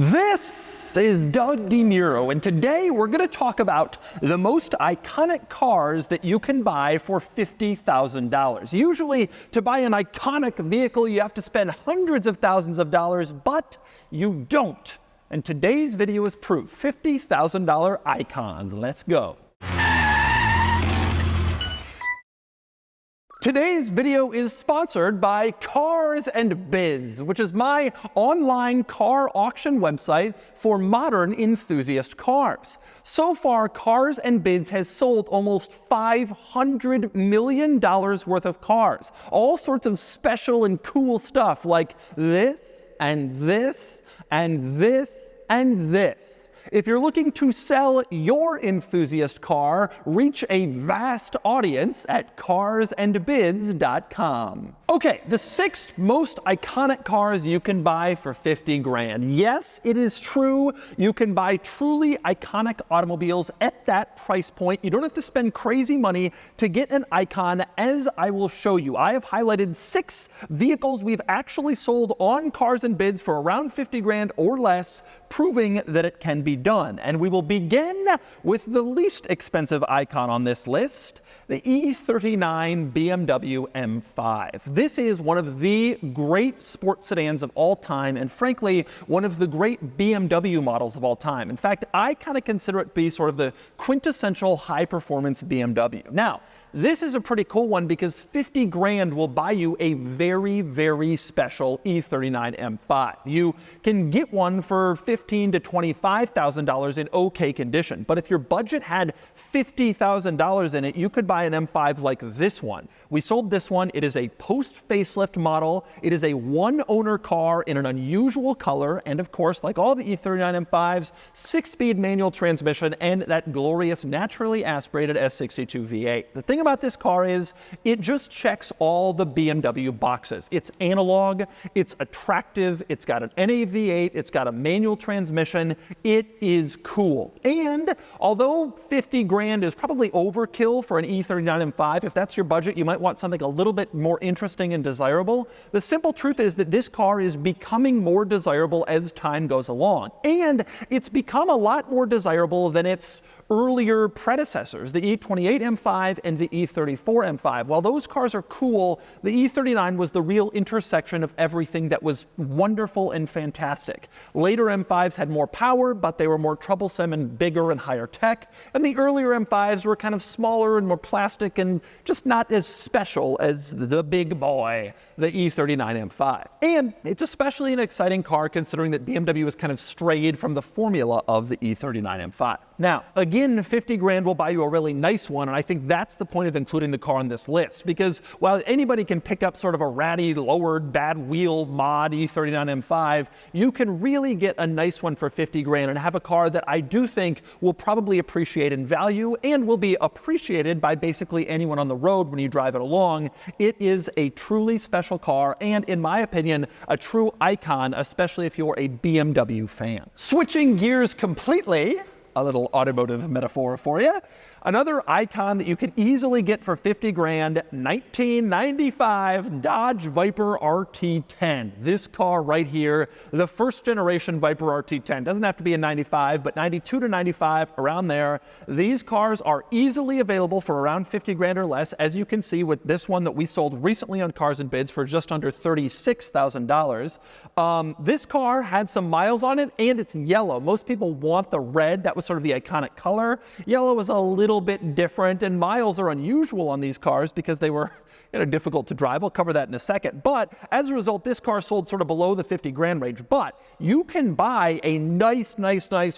This is Doug DeMuro, and today we're going to talk about the most iconic cars that you can buy for $50,000. Usually, to buy an iconic vehicle, you have to spend hundreds of thousands of dollars, but you don't. And today's video is proof. $50,000 icons. Let's go. Today's video is sponsored by Cars and Bids, which is my online car auction website for modern enthusiast cars. So far, Cars and Bids has sold almost $500 million worth of cars. All sorts of special and cool stuff like this, and this, and this, and this. If you're looking to sell your enthusiast car, reach a vast audience at carsandbids.com. Okay, the 6 most iconic cars you can buy for 50 grand. Yes, it is true. You can buy truly iconic automobiles at that price point. You don't have to spend crazy money to get an icon, as I will show you. I have highlighted 6 vehicles we've actually sold on Cars and Bids for around 50 grand or less, proving that it can be done. And we will begin with the least expensive icon on this list, the E39 BMW M5. This is one of the great sports sedans of all time, and frankly, one of the great BMW models of all time. In fact, I kind of consider it to be sort of the quintessential high-performance BMW. Now, this is a pretty cool one because 50 grand will buy you a very, very special E39 M5. You can get one for $15,000 to $25,000 in okay condition. But if your budget had $50,000 in it, you could buy an M5 like this one. We sold this one. It is a post-facelift model. It is a one-owner car in an unusual color. And of course, like all the E39 M5s, 6-speed manual transmission and that glorious naturally aspirated S62 V8. The thing about this car is it just checks all the BMW boxes. It's analog, it's attractive, it's got an NA-V8, it's got a manual transmission. It is cool. And although 50 grand is probably overkill for an E39 M5, if that's your budget, you might want something a little bit more interesting and desirable. The simple truth is that this car is becoming more desirable as time goes along. And it's become a lot more desirable than its earlier predecessors, the E28 M5 and the E34 M5. While those cars are cool, the E39 was the real intersection of everything that was wonderful and fantastic. Later M5s had more power, but they were more troublesome and bigger and higher tech. And the earlier M5s were kind of smaller and more plastic and just not as special as the big boy, the E39 M5. And it's especially an exciting car considering that BMW has kind of strayed from the formula of the E39 M5. Now, again, 50 grand will buy you a really nice one, and I think that's the point of including the car on this list, because while anybody can pick up sort of a ratty, lowered, bad wheel mod E39 M5, you can really get a nice one for 50 grand and have a car that I do think will probably appreciate in value and will be appreciated by basically anyone on the road when you drive it along. It is a truly special car and, in my opinion, a true icon, especially if you're a BMW fan. Switching gears completely, a little automotive metaphor for you. Another icon that you can easily get for 50 grand, 1995 Dodge Viper RT10. This car right here, the first generation Viper RT10. Doesn't have to be a 95, but 92 to 95, around there. These cars are easily available for around 50 grand or less, as you can see with this one that we sold recently on Cars and Bids for just under $36,000. This car had some miles on it, and it's yellow. Most people want the red. That was sort of the iconic color. Yellow was a little bit different, and miles are unusual on these cars because they were difficult to drive. I'll cover that in a second. But as a result, this car sold sort of below the 50 grand range. But you can buy a nice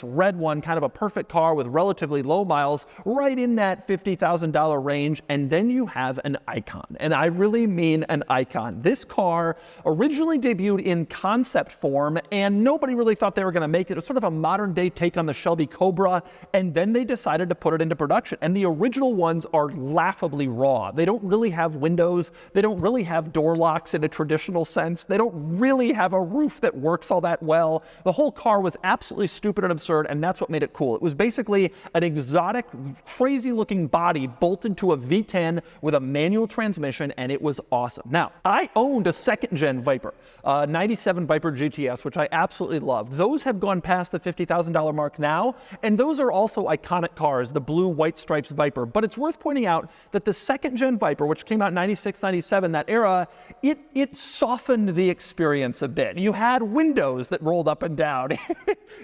red one, kind of a perfect car with relatively low miles, right in that $50,000 range, and then you have an icon. And I really mean an icon. This car originally debuted in concept form, and nobody really thought they were going to make it. It was sort of a modern day take on the Shelby Cobalt Cobra, and then they decided to put it into production. And the original ones are laughably raw. They don't really have windows. They don't really have door locks in a traditional sense. They don't really have a roof that works all that well. The whole car was absolutely stupid and absurd, and that's what made it cool. It was basically an exotic, crazy-looking body bolted to a V10 with a manual transmission, and it was awesome. Now, I owned a second-gen Viper, 97 Viper GTS, which I absolutely loved. Those have gone past the $50,000 mark now, and those are also iconic cars, the blue white stripes Viper. But it's worth pointing out that the second-gen Viper, which came out in 96, 97, that era, it softened the experience a bit. You had windows that rolled up and down.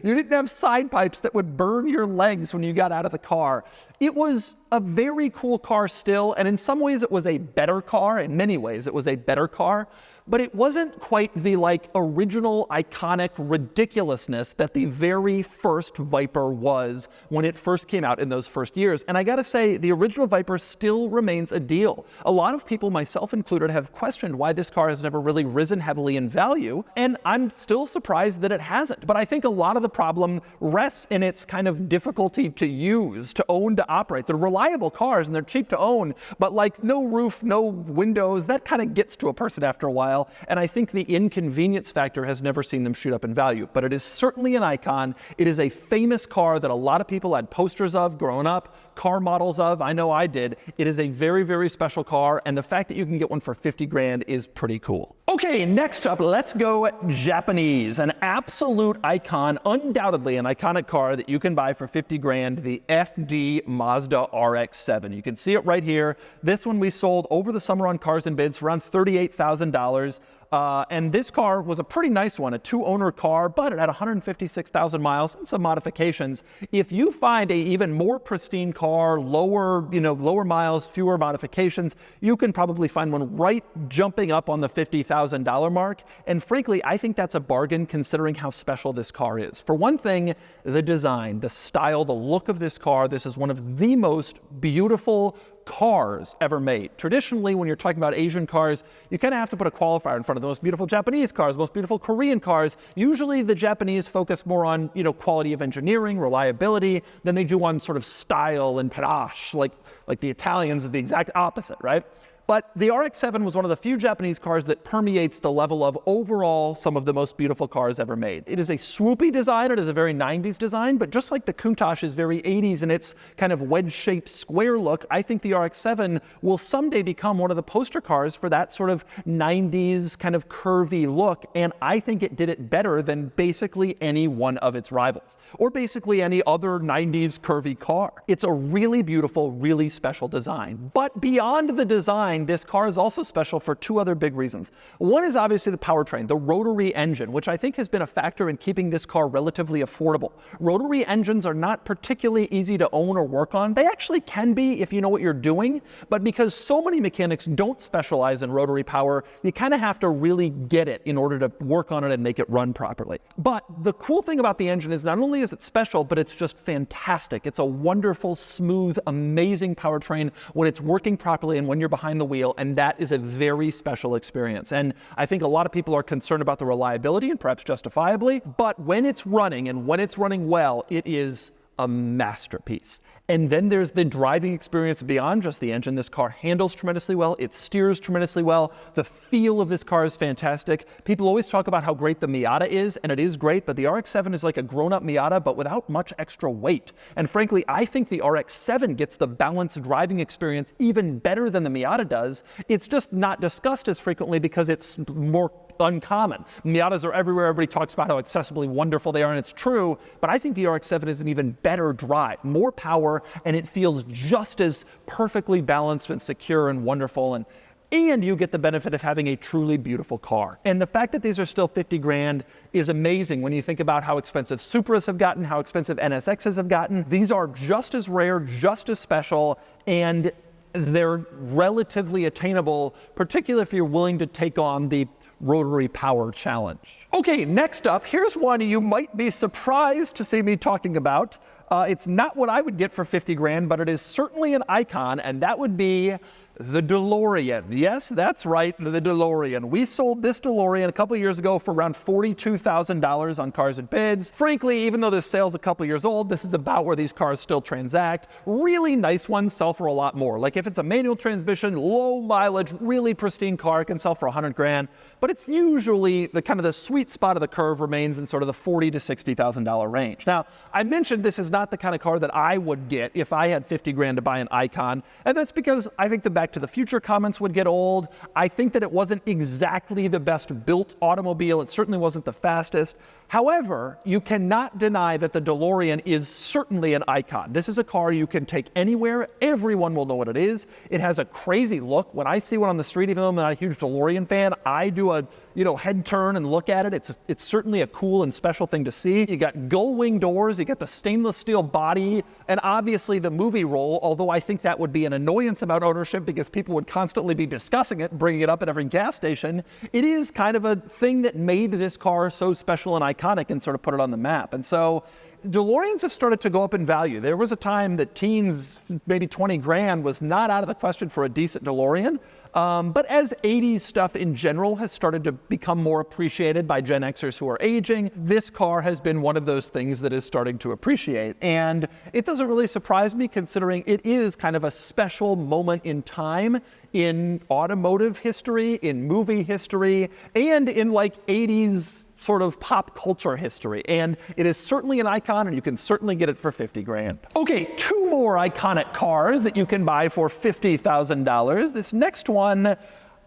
You didn't have side pipes that would burn your legs when you got out of the car. It was a very cool car still, and in some ways it was a better car. In many ways it was a better car, but it wasn't quite the original iconic ridiculousness that the very first Viper was when it first came out in those first years. And I gotta say, the original Viper still remains a deal. A lot of people, myself included, have questioned why this car has never really risen heavily in value, and I'm still surprised that it hasn't. But I think a lot of the problem rests in its kind of difficulty to use, to own, to operate. They're reliable cars and they're cheap to own, but no roof, no windows, that kind of gets to a person after a while. And I think the inconvenience factor has never seen them shoot up in value. But it is certainly an icon. It is a famous car that a lot of people had posters of growing up, car models of. I know I did. It is a very, very special car, and the fact that you can get one for 50 grand is pretty cool. Okay, next up, let's go Japanese. An absolute icon, undoubtedly an iconic car that you can buy for 50 grand, the FD Mazda RX-7. You can see it right here. This one we sold over the summer on Cars and Bids for around $38,000. And this car was a pretty nice one, a two-owner car, but it had 156,000 miles and some modifications. If you find a even more pristine car, lower miles, fewer modifications, you can probably find one right jumping up on the $50,000 mark. And frankly, I think that's a bargain considering how special this car is. For one thing, the design, the style, the look of this car, this is one of the most beautiful cars ever made. Traditionally, when you're talking about Asian cars, you kind of have to put a qualifier in front of the most beautiful Japanese cars, the most beautiful Korean cars. Usually the Japanese focus more on, quality of engineering, reliability, than they do on sort of style and panache, like the Italians are the exact opposite, right? But the RX-7 was one of the few Japanese cars that permeates the level of overall some of the most beautiful cars ever made. It is a swoopy design, it is a very 90s design, but just like the Countach is very 80s in its kind of wedge-shaped square look, I think the RX-7 will someday become one of the poster cars for that sort of 90s kind of curvy look, and I think it did it better than basically any one of its rivals, or basically any other 90s curvy car. It's a really beautiful, really special design. But beyond the design, this car is also special for two other big reasons. One is obviously the powertrain, the rotary engine, which I think has been a factor in keeping this car relatively affordable. Rotary engines are not particularly easy to own or work on. They actually can be if you know what you're doing, but because so many mechanics don't specialize in rotary power, you kind of have to really get it in order to work on it and make it run properly. But the cool thing about the engine is not only is it special, but it's just fantastic. It's a wonderful, smooth, amazing powertrain when it's working properly and when you're behind the wheel, and that is a very special experience. And I think a lot of people are concerned about the reliability, and perhaps justifiably, but when it's running, and when it's running well, it is a masterpiece. And then there's the driving experience beyond just the engine. This car handles tremendously well, it steers tremendously well, the feel of this car is fantastic. People always talk about how great the Miata is, and it is great, but the RX-7 is like a grown-up Miata, but without much extra weight. And frankly, I think the RX-7 gets the balanced driving experience even better than the Miata does. It's just not discussed as frequently because it's more uncommon. Miatas are everywhere. Everybody talks about how accessibly wonderful they are, and it's true, but I think the RX-7 is an even better drive, more power, and it feels just as perfectly balanced and secure and wonderful, and you get the benefit of having a truly beautiful car. And the fact that these are still 50 grand is amazing when you think about how expensive Supras have gotten, how expensive NSXs have gotten. These are just as rare, just as special, and they're relatively attainable, particularly if you're willing to take on the rotary power challenge. Okay, next up, here's one you might be surprised to see me talking about. It's not what I would get for 50 grand, but it is certainly an icon, and that would be the DeLorean. Yes, that's right, the DeLorean. We sold this DeLorean a couple years ago for around $42,000 on Cars and Bids. Frankly, even though this sale's a couple years old, this is about where these cars still transact. Really nice ones sell for a lot more. Like if it's a manual transmission, low mileage, really pristine car, it can sell for 100 grand. But it's usually the kind of the sweet spot of the curve remains in sort of the $40,000 to $60,000 range. Now, I mentioned this is not the kind of car that I would get if I had 50 grand to buy an Icon, and that's because I think the Back to the Future comments would get old. I think that it wasn't exactly the best built automobile. It certainly wasn't the fastest. However, you cannot deny that the DeLorean is certainly an icon. This is a car you can take anywhere. Everyone will know what it is. It has a crazy look. When I see one on the street, even though I'm not a huge DeLorean fan, I do a head turn and look at it. It's certainly a cool and special thing to see. You got gull wing doors, you got the stainless steel body, and obviously the movie roll, although I think that would be an annoyance about ownership because people would constantly be discussing it, bringing it up at every gas station. It is kind of a thing that made this car so special and iconic and sort of put it on the map. And so DeLoreans have started to go up in value. There was a time that teens, maybe 20 grand, was not out of the question for a decent DeLorean. But as 80s stuff in general has started to become more appreciated by Gen Xers who are aging, this car has been one of those things that is starting to appreciate. And it doesn't really surprise me considering it is kind of a special moment in time in automotive history, in movie history, and in like 80s sort of pop culture history. And it is certainly an icon, and you can certainly get it for 50 grand. Okay, two more iconic cars that you can buy for $50,000. This next one,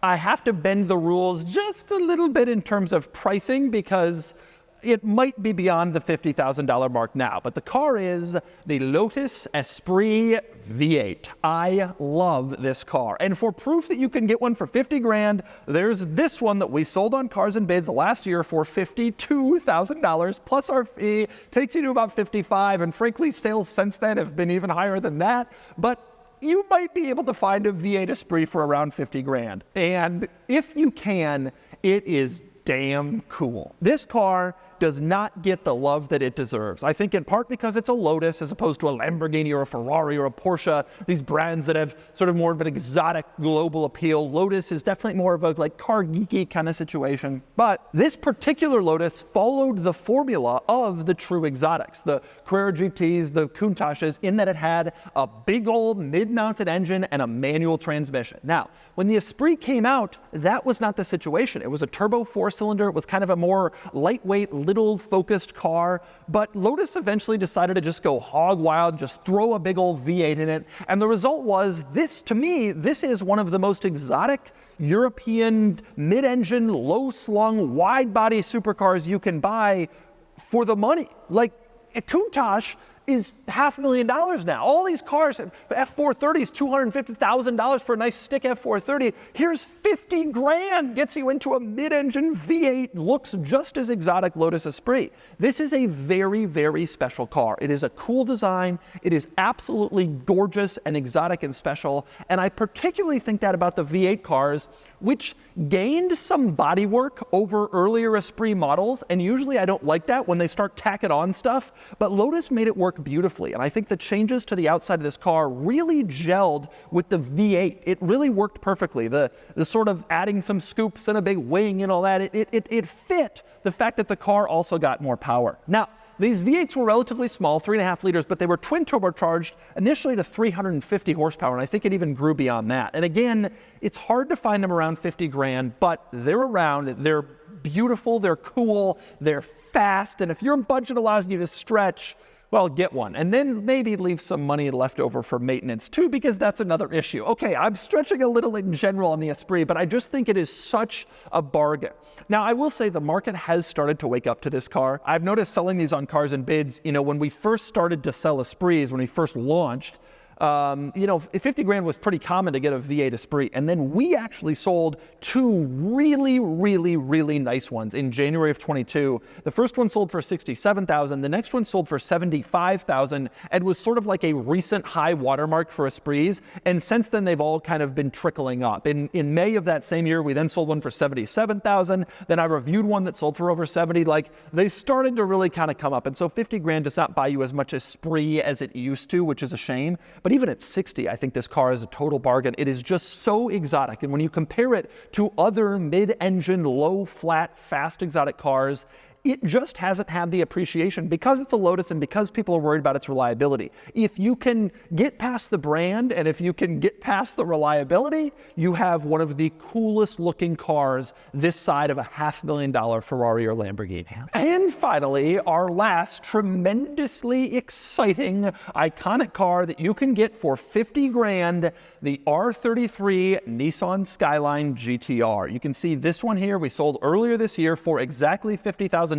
I have to bend the rules just a little bit in terms of pricing because it might be beyond the $50,000 mark now, but the car is the Lotus Esprit V8. I love this car. And for proof that you can get one for 50 grand, there's this one that we sold on Cars and Bids last year for $52,000 plus our fee, takes you to about 55, and frankly, sales since then have been even higher than that. But you might be able to find a V8 Esprit for around 50 grand. And if you can, it is damn cool. This car does not get the love that it deserves. I think in part because it's a Lotus as opposed to a Lamborghini or a Ferrari or a Porsche, these brands that have sort of more of an exotic global appeal. Lotus is definitely more of a like car geeky kind of situation. But this particular Lotus followed the formula of the true exotics, the Carrera GTs, the Countachs, in that it had a big old mid-mounted engine and a manual transmission. Now, when the Esprit came out, that was not the situation. It was a turbo four-cylinder. It was kind of a more lightweight, little focused car, but Lotus eventually decided to just go hog wild, just throw a big old V8 in it, and the result was this, to me, this is one of the most exotic European mid-engine, low-slung, wide-body supercars you can buy for the money. Like, a Countach is $500,000 now. All these cars, F430s, $250,000 for a nice stick F430. Here's 50 grand, gets you into a mid-engine V8, looks just as exotic Lotus Esprit. This is a very, very special car. It is a cool design. It is absolutely gorgeous and exotic and special. And I particularly think that about the V8 cars, which gained some bodywork over earlier Esprit models, and usually I don't like that when they start tacking on stuff, but Lotus made it work beautifully, and I think the changes to the outside of this car really gelled with the V8. It really worked perfectly. The sort of adding some scoops and a big wing and all that, it fit the fact that the car also got more power. Now, these V8s were relatively small, 3.5 liters, but they were twin turbocharged initially to 350 horsepower, and I think it even grew beyond that. And again, it's hard to find them around 50 grand, but they're around, they're beautiful, they're cool, they're fast, and if your budget allows you to stretch, well, get one. And then maybe leave some money left over for maintenance too, because that's another issue. Okay, I'm stretching a little in general on the Esprit, but I just think it is such a bargain. Now, I will say the market has started to wake up to this car. I've noticed selling these on Cars and Bids, when we first started to sell Esprits, when we first launched, 50 grand was pretty common to get a V8 Esprit. And then we actually sold two really, really, really nice ones in January of 22. The first one sold for $67,000. The next one sold for $75,000 and was sort of like a recent high watermark for Esprits. And since then, they've all kind of been trickling up. In May of that same year, we then sold one for $77,000. Then I reviewed one that sold for over 70. Like, they started to really kind of come up. And so 50 grand does not buy you as much Esprit as it used to, which is a shame. But But even at 60, I think this car is a total bargain. It is just so exotic. And when you compare it to other mid-engine, low, flat, fast exotic cars, it just hasn't had the appreciation because it's a Lotus and because people are worried about its reliability. If you can get past the brand and if you can get past the reliability, you have one of the coolest looking cars this side of a $500,000 Ferrari or Lamborghini. And finally, our last tremendously exciting, iconic car that you can get for 50 grand, the R33 Nissan Skyline GTR. You can see this one here we sold earlier this year for exactly $50,000.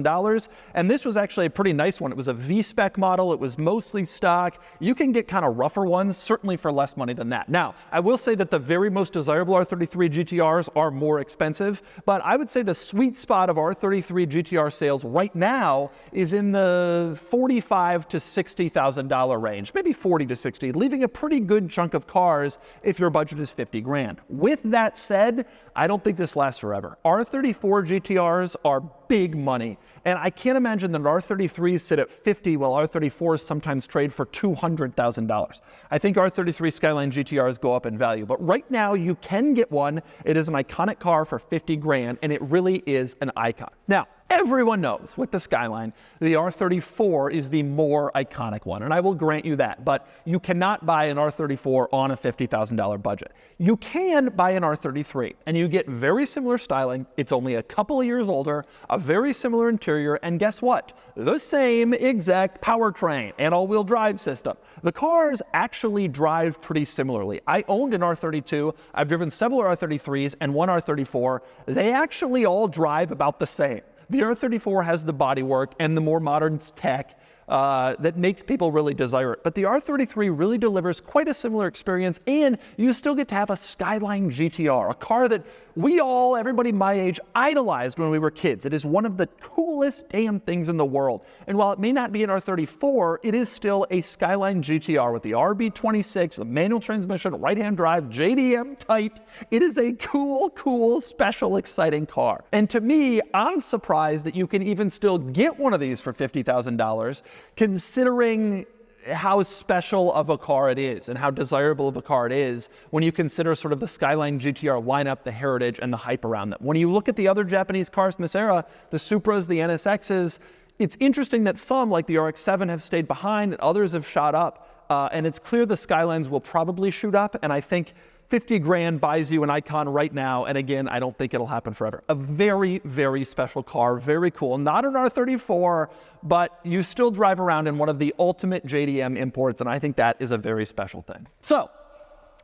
And this was actually a pretty nice one. It was a V-spec model. It was mostly stock. You can get kind of rougher ones, certainly for less money than that. Now, I will say that the very most desirable R33 GTRs are more expensive, but I would say the sweet spot of R33 GTR sales right now is in the $45,000 to $60,000 range, maybe 40 to 60, leaving a pretty good chunk of cars if your budget is 50 grand. With that said, I don't think this lasts forever. R34 GTRs are big money. And I can't imagine that R33s sit at 50 while R34s sometimes trade for $200,000. I think R33 Skyline GTRs go up in value, but right now you can get one. It is an iconic car for 50 grand, and it really is an icon. Now, everyone knows with the Skyline, the R34 is the more iconic one, and I will grant you that, but you cannot buy an R34 on a $50,000 budget. You can buy an R33, and you get very similar styling. It's only a couple of years older, a very similar interior, and guess what? The same exact powertrain and all-wheel drive system. The cars actually drive pretty similarly. I owned an R32, I've driven several R33s and one R34. They actually all drive about the same. The R34 has the bodywork and the more modern tech that makes people really desire it. But the R33 really delivers quite a similar experience, and you still get to have a Skyline GTR, a car that everybody my age, idolized when we were kids. It is one of the coolest damn things in the world. And while it may not be an R34, it is still a Skyline GTR with the RB26, the manual transmission, right-hand drive, JDM type. It is a cool, special, exciting car. And to me, I'm surprised that you can even still get one of these for $50,000, considering how special of a car it is and how desirable of a car it is when you consider sort of the Skyline GTR lineup, the heritage, and the hype around them. When you look at the other Japanese cars in this era, the Supras, the NSXs, it's interesting that some, like the RX-7, have stayed behind and others have shot up. And it's clear the Skylines will probably shoot up, and I think 50 grand buys you an icon right now, and again, I don't think it'll happen forever. A very, very special car, very cool. Not an R34, but you still drive around in one of the ultimate JDM imports, and I think that is a very special thing. So,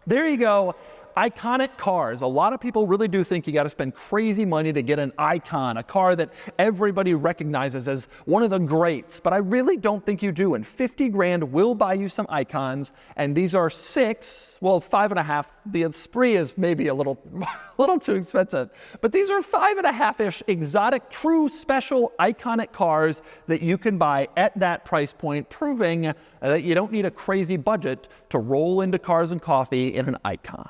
there you go. Iconic cars. A lot of people really do think you got to spend crazy money to get an icon, a car that everybody recognizes as one of the greats, but I really don't think you do. And 50 grand will buy you some icons, and these are 5.5. The Esprit is maybe a little too expensive, but these are 5.5-ish exotic, true, special, iconic cars that you can buy at that price point, proving that you don't need a crazy budget to roll into Cars and Coffee in an icon.